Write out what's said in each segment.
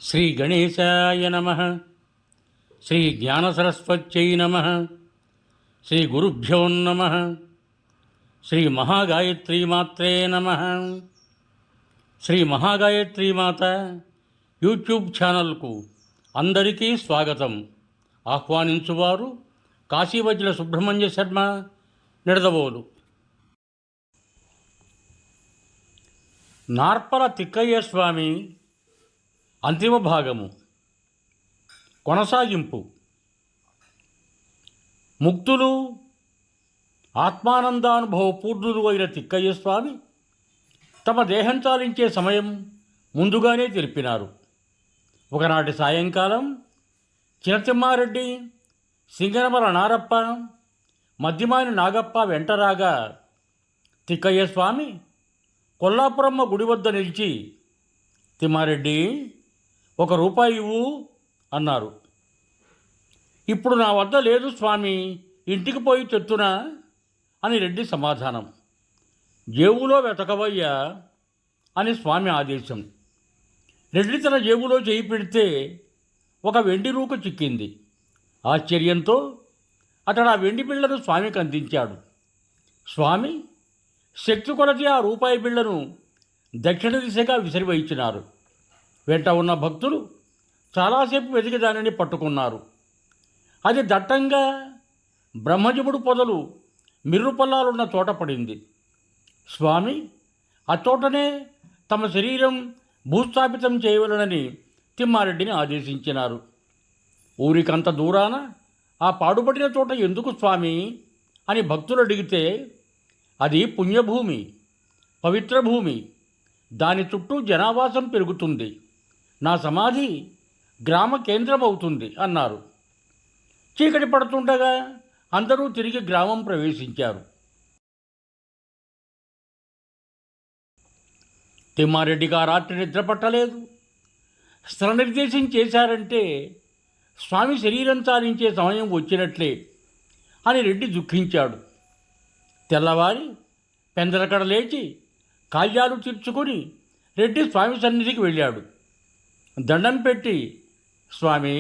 శ్రీ గణేశాయ నమః. శ్రీ జ్ఞానసరస్వత్యై నమః. శ్రీ గురుభ్యో నమః. శ్రీ మహాగాయత్రీమాత్రే నమః. శ్రీ మహాగాయత్రీమాత యూట్యూబ్ ఛానల్కు అందరికీ స్వాగతం. ఆహ్వానించువారు కాశీవజ్ర సుబ్రహ్మణ్య శర్మ, నిడదవోలు. నార్పల తిక్కయ్య స్వామి అంతిమ భాగము కొనసాగింపు. ముక్తులు ఆత్మానందానుభవ పూర్ణులు అయిన తిక్కయ్య స్వామి తమ దేహం చాలించే సమయం ముందుగానే తెలిపినారు. ఒకనాటి సాయంకాలం చినతిమ్మారెడ్డి, సింగనమల నారప్ప, మద్దిమాని నాగప్ప వెంటరాగా తిక్కయ్య స్వామి కొల్లాపురమ్మ గుడి వద్ద నిలిచి, తిమ్మారెడ్డి, 1 రూపాయి ఇవ్వు అన్నారు. ఇప్పుడు నా వద్ద లేదు స్వామి, ఇంటికి పోయి తెత్తునా అని రెడ్డి సమాధానం. జేబులో వెతకవయ్యా అని స్వామి ఆదేశం. రెడ్డి తన జేబులో చేయి పెడితే 1 వెండి రూక చిక్కింది. ఆశ్చర్యంతో అతడు ఆ వెండి బిళ్ళను స్వామికి అందించాడు. స్వామి శక్తి కొలది ఆ రూపాయి బిళ్ళను దక్షిణ దిశగా విసిరివయించినారు. వెంట ఉన్న భక్తులు చాలాసేపు వెతికి దానిని పట్టుకున్నారు. అది దట్టంగా బ్రహ్మజముడు పొదలు మిర్రు పొలాలున్న చోట పడింది. స్వామి ఆ చోటనే తమ శరీరం భూస్థాపితం చేయవలనని తిమ్మారెడ్డిని ఆదేశించినారు. ఊరికంత దూరాన ఆ పాడుపడిన చోట ఎందుకు స్వామి అని భక్తులు అడిగితే, అది పుణ్యభూమి, పవిత్ర భూమి, దాని చుట్టూ జనావాసం పెరుగుతుంది, నా సమాధి గ్రామ కేంద్రం అవుతుంది అన్నారు. చీకటి పడుతుండగా అందరూ తిరిగి గ్రామం ప్రవేశించారు. తిమ్మారెడ్డికి ఆ రాత్రి నిద్ర పట్టలేదు. స్థల నిర్దేశం చేశారంటే స్వామి శరీరం చాలించే సమయం వచ్చినట్లే అని రెడ్డి దుఃఖించాడు. తెల్లవారి పెందలకడ లేచి కాళ్యాలు తీర్చుకొని రెడ్డి స్వామి సన్నిధికి వెళ్ళాడు. దండం పెట్టి, స్వామి,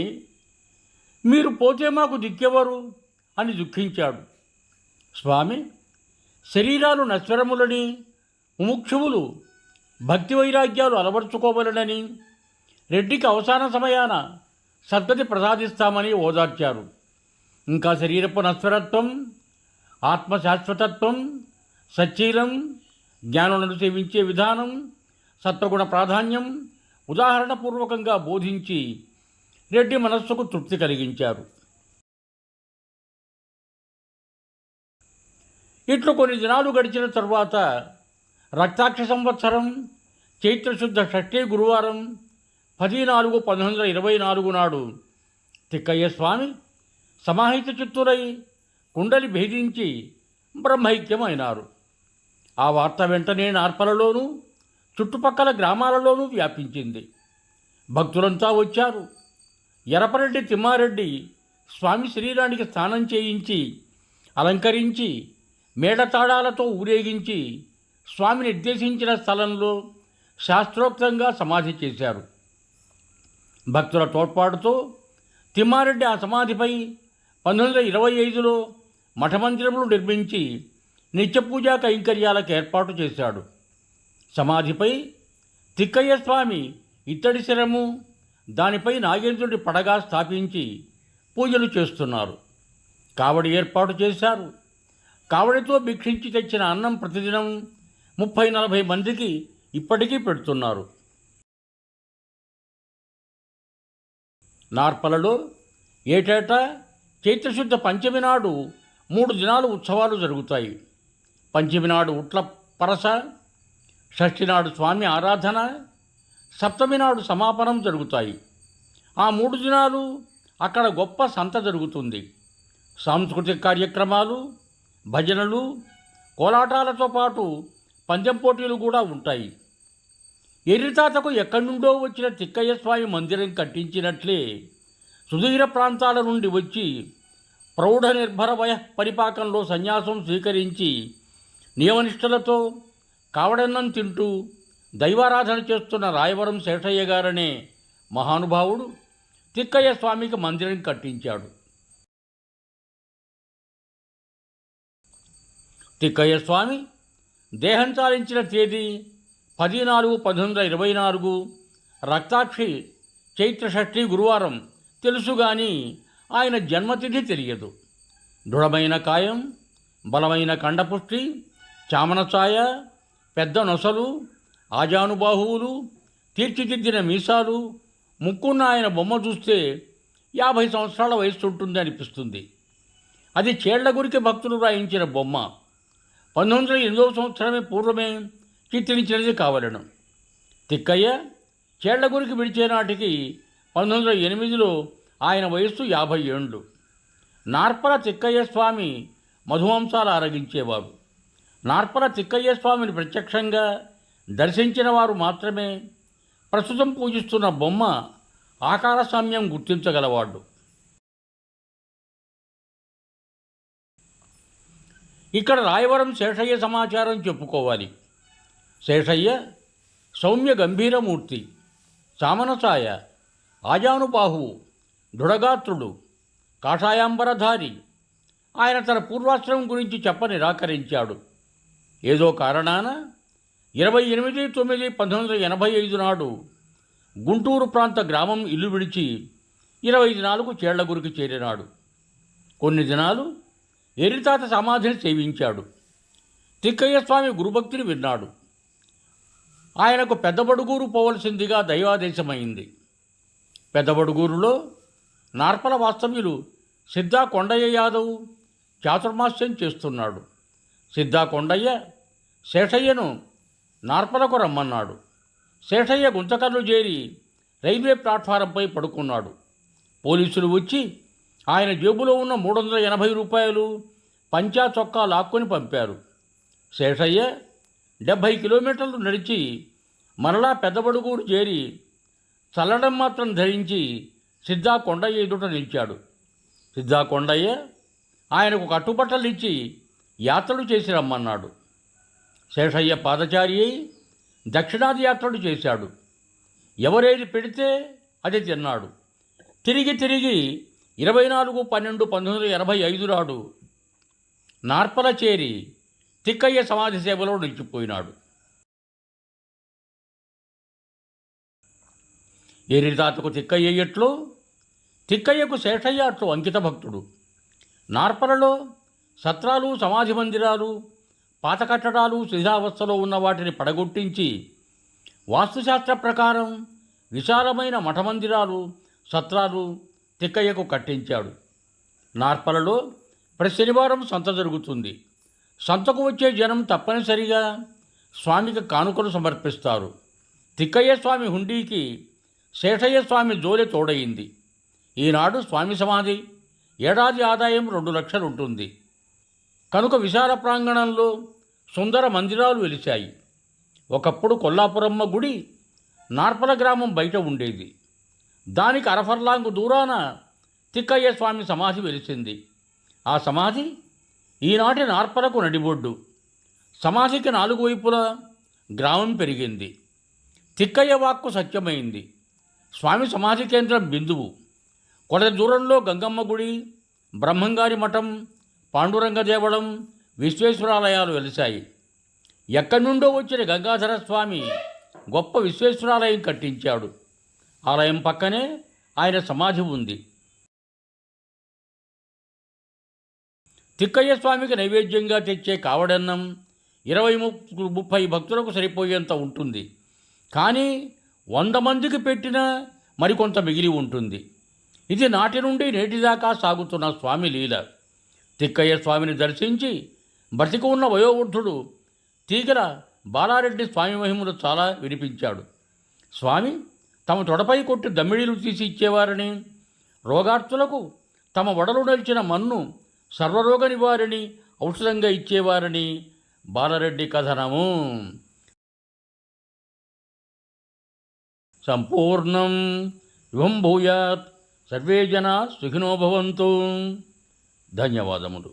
మీరు పోతే మాకు దిక్కెవరు అని దుఃఖించాడు. స్వామి, శరీరాలు నశ్వరములని, ముముక్షువులు భక్తి వైరాగ్యాలు అలవర్చుకోవలనని, రెడ్డికి అవసాన సమయాన సద్గతి ప్రసాదిస్తామని ఓదార్చారు. ఇంకా శరీరపు నశ్వరత్వం, ఆత్మశాశ్వతత్వం, సచ్చీలం, జ్ఞానులను సేవించే విధానం, సత్వగుణ ప్రాధాన్యం ఉదాహరణపూర్వకంగా బోధించి రెడ్డి మనస్సుకు తృప్తి కలిగించారు. ఇట్లు కొన్ని దినాలు గడిచిన తరువాత రక్తాక్ష సంవత్సరం చైత్రశుద్ధ షష్ఠీ గురువారం 10/4/1924 నాడు తిక్కయ్య స్వామి సమాహిత చిత్తులై కుండలి భేదించి బ్రహ్మైక్యమైనారు. ఆ వార్త వెంటనే నార్పలలోనూ చుట్టుపక్కల గ్రామాలలోనూ వ్యాపించింది. భక్తులంతా వచ్చారు. ఎరపరెడ్డి తిమ్మారెడ్డి స్వామి శరీరానికి స్నానం చేయించి, అలంకరించి, మేడతాళాలతో ఊరేగించి స్వామి నిర్దేశించిన స్థలంలో శాస్త్రోక్తంగా సమాధి చేశారు. భక్తుల తోడ్పాటుతో తిమ్మారెడ్డి ఆ సమాధిపై 1925లో మఠమందిరములు నిర్మించి నిత్యపూజా కైంకర్యాలకు ఏర్పాటు చేశాడు. సమాధిపై తిక్కయ్య స్వామి ఇత్తడి శిరము, దానిపై నాగేంద్రుడి పడగా స్థాపించి పూజలు చేస్తున్నారు. కావడి ఏర్పాటు చేశారు. కావడితో భిక్షించి తెచ్చిన అన్నం ప్రతిదినం 30-40 మందికి ఇప్పటికీ పెడుతున్నారు. నార్పలలో ఏటేటా చైత్రశుద్ధ పంచమి నాడు 3 దినాలు ఉత్సవాలు జరుగుతాయి. పంచమి నాడు ఉట్ల పరస, షష్ఠి నాడు స్వామి ఆరాధన, సప్తమి నాడు సమాపనం జరుగుతాయి. ఆ 3 దినాలు అక్కడ గొప్ప సంత జరుగుతుంది. సాంస్కృతిక కార్యక్రమాలు, భజనలు, కోలాటాలతో పాటు పందెం పోటీలు కూడా ఉంటాయి. ఎర్రితాతకు ఎక్కడి నుండో వచ్చిన తిక్కయ్య స్వామి మందిరం కట్టించినట్లే సుదూర ప్రాంతాల నుండి వచ్చి ప్రౌఢ నిర్భర వయ పరిపాకంలో సన్యాసం స్వీకరించి నియమనిష్టలతో కావడన్నం తింటూ దైవారాధన చేస్తున్న రాయవరం శేషయ్య గారనే మహానుభావుడు తిక్కయ్య స్వామికి మందిరం కట్టించాడు. తిక్కయ్య స్వామి దేహం చాలించిన తేదీ 10/4/1924, రక్తాక్షి చైత్ర షష్ఠి గురువారం తెలుసు గాని ఆయన జన్మతిథి తెలియదు. దృఢమైన కాయం, బలమైన కండపుష్టి, చామనఛాయ, పెద్ద నొసలు, ఆజానుబాహువులు, తీర్చిదిద్దిన మీసాలు, ముక్కున్న ఆయన బొమ్మ చూస్తే 50 సంవత్సరాల వయస్సు ఉంటుంది అనిపిస్తుంది. అది చేళ్లగురికి భక్తులు రాయించిన బొమ్మ. 1908వ సంవత్సరమే పూర్వమే చిత్రించినది కావలను. తిక్కయ్య చేళ్లగురికి విడిచే నాటికి 1908లో ఆయన వయస్సు 50 ఏండ్లు. నార్పల తిక్కయ్య స్వామి మధువంశాలు ఆరగించేవారు. నార్పల తిక్కయ్య స్వామిని ప్రత్యక్షంగా దర్శించిన వారు మాత్రమే ప్రస్తుతం పూజిస్తున్న బొమ్మ ఆకార సామ్యం గుర్తించగలవాడు. ఇక్కడ రాయవరం శేషయ్య సమాచారం చెప్పుకోవాలి. శేషయ్య సౌమ్య గంభీరమూర్తి, చామనఛాయ, ఆజానుబాహువు, దృఢగాత్రుడు, కాషాయాంబరధారి. ఆయన తన పూర్వాశ్రమం గురించి చెప్ప నిరాకరించాడు. ఏదో కారణాన 28/9/1985 నాడు గుంటూరు ప్రాంత గ్రామం ఇల్లు విడిచి 20 దినాలకు చేళ్లగురికి చేరినాడు. కొన్ని దినాలు ఎరితాత సమాధిని సేవించాడు. తిక్కయ్య స్వామి గురుభక్తిని విన్నాడు. ఆయనకు పెద్దబడుగూరు పోవలసిందిగా దైవాదేశమైంది. పెద్దబడుగూరులో నార్పల వాస్తవ్యులు సిద్ధా కొండయ్య యాదవ్ చాతుర్మాస్యం చేస్తున్నాడు. సిద్ధా కొండయ్య శేషయ్యను నార్పలకు రమ్మన్నాడు. శేషయ్య గుంతకల్లు చేరి రైల్వే ప్లాట్ఫారంపై పడుకున్నాడు. పోలీసులు వచ్చి ఆయన జేబులో ఉన్న 380 రూపాయలు పంచా చొక్కా లాక్కొని పంపారు. శేషయ్య 70 కిలోమీటర్లు నడిచి మరలా పెద్దబడుగూరు చేరి చల్లడం మాత్రం ధరించి సిద్ధా కొండయ్య ఎదుట నిలిచాడు. సిద్ధా కొండయ్య ఆయనకు కట్టుబట్టలు ఇచ్చి యాత్రలు చేసి రమ్మన్నాడు. శేషయ్య పాదచారి అయి దక్షిణాది యాత్రలు చేశాడు. ఎవరేది పెడితే అది తిన్నాడు. తిరిగి 24/12/1985 నాడు నార్పల చేరి తిక్కయ్య సమాధి సేవలో నిలిచిపోయినాడు. ఏరితాతకు తిక్కయ్య ఎట్లో, తిక్కయ్యకు శేషయ్య అట్లు అంకిత భక్తుడు. నార్పలలో సత్రాలు, సమాధి మందిరాలు, పాత కట్టడాలు శిథిలావస్థలో ఉన్న వాటిని పడగొట్టించి వాస్తుశాస్త్ర ప్రకారం విశాలమైన మఠమందిరాలు, సత్రాలు తిక్కయ్యకు కట్టించాడు. నార్పలలో ప్రతి శనివారం సంత జరుగుతుంది. సంతకు వచ్చే జనం తప్పనిసరిగా స్వామికి కానుకలు సమర్పిస్తారు. తిక్కయ్య స్వామి హుండీకి శేషయ్య స్వామి జోలె తోడయింది. ఈనాడు స్వామి సమాధి ఏడాది ఆదాయం 2 లక్షలు ఉంటుంది. కనుక విశాల ప్రాంగణంలో సుందర మందిరాలు వెలిశాయి. ఒకప్పుడు కొల్లాపురమ్మ గుడి నార్పల గ్రామం బయట ఉండేది. దానికి అరఫర్లాంగు దూరాన తిక్కయ్య స్వామి సమాధి వెలిసింది. ఆ సమాధి ఈనాటి నార్పలకు నడిబొడ్డు. సమాధికి 4 వైపులా గ్రామం పెరిగింది. తిక్కయ్య వాక్కు సత్యమైంది. స్వామి సమాధి కేంద్రం బిందువు. కొద్ది దూరంలో గంగమ్మ గుడి, బ్రహ్మంగారి మఠం, పాండురంగ దేవళం, విశ్వేశ్వరాలయాలు వెలిశాయి. ఎక్కడి నుండో వచ్చిన గంగాధర స్వామి గొప్ప విశ్వేశ్వరాలయం కట్టించాడు. ఆలయం పక్కనే ఆయన సమాధి ఉంది. తిక్కయ్య స్వామికి నైవేద్యంగా తెచ్చే కావడన్నం 20-30 భక్తులకు సరిపోయేంత ఉంటుంది. కానీ 100 మందికి పెట్టినా మరికొంత మిగిలి ఉంటుంది. ఇది నాటి నుండి నేటిదాకా సాగుతున్న స్వామి లీల. తిక్కయ్య స్వామిని దర్శించి బ్రతికి ఉన్న వయోవృద్ధుడు తీగల బాలారెడ్డి స్వామి మహిమలు చాలా వినిపించాడు. స్వామి తమ తొడపై కొట్టి దమ్మిడీలు తీసి ఇచ్చేవారని, రోగార్తులకు తమ వడలు నలిచిన మన్ను సర్వరోగ నివారిని ఔషధంగా ఇచ్చేవారని బాలారెడ్డి కథనము. సంపూర్ణం. శుభం భూయాత్. సర్వే జనా సుఖినో భవంతు. ధన్యవాదములు.